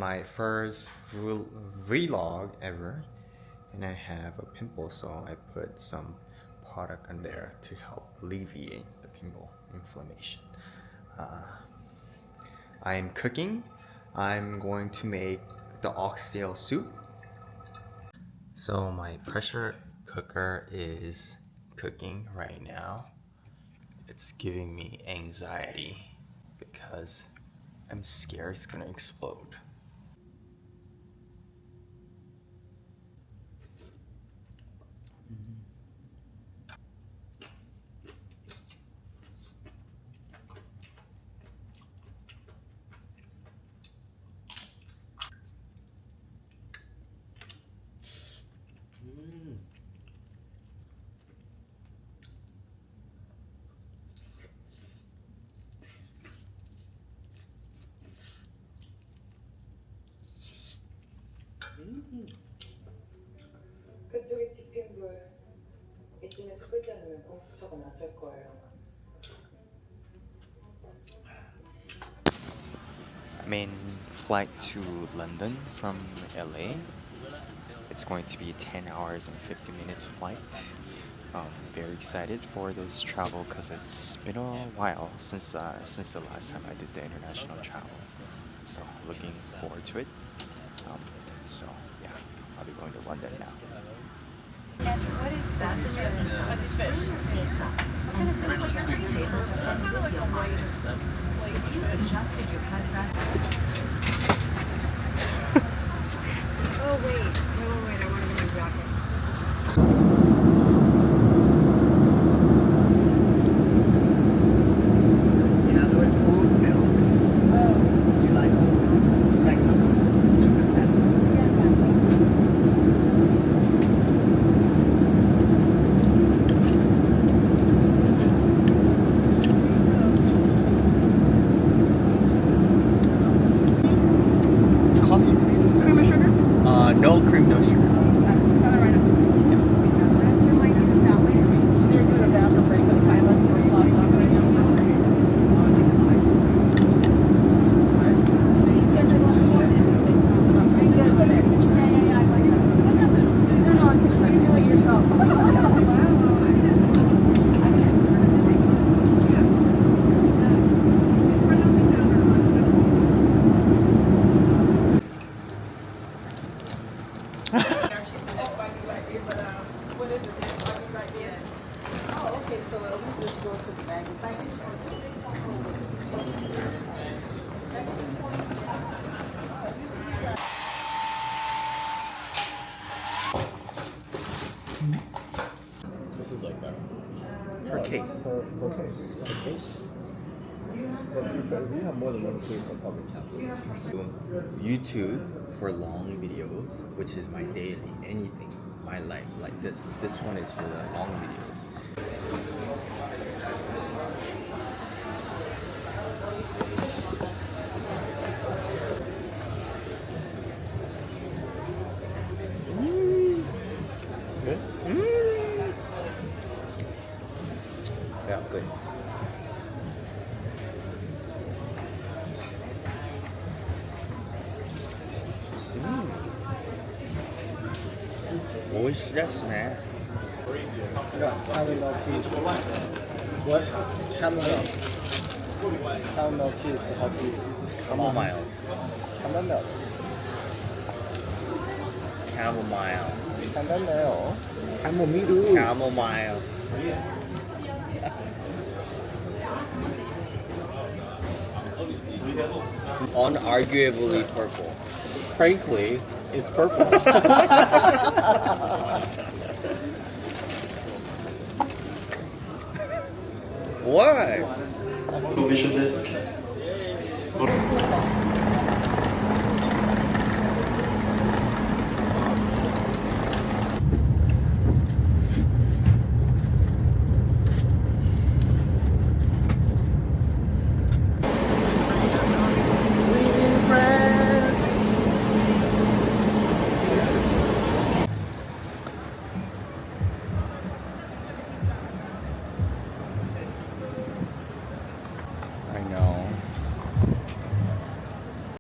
my first vlog ever, and I have a pimple, so I put some product on there to help alleviate the pimple inflammation. I am cooking. I'm going to make the oxtail soup. So my pressure cooker is cooking right now. It's giving me anxiety because I'm scared it's gonna explode. 그쪽이 집힌 불 이쯤에서 끄지 않으면 공수처가 나설 거예요. I'm in flight to London from LA. It's going to be 10 hours and 50 minutes flight. Very excited for this travel because it's been a while since the last time I did the international travel. So looking forward to it. So yeah, I'll be going to London now. And what is that? What's fish? Oh wait, I want to wear my jacket. Coffee, please. Cream or sugar? No cream, no sugar. This is like per case. Per case. Per case. But if we have more than one case, I'll probably cancel. YouTube for long videos, which is my daily, anything, my life, like this. This one is for the long videos. Good? Yeah, good. 오이시라스네. Yeah, chamomile tea. What? Chamomile. Chamomile tea is to help you. Chamomile. Chamomile. Chamomile. Chamomile. Chamomile. Chamomile. Unarguably purple. Frankly, it's purple. What? Vision disk.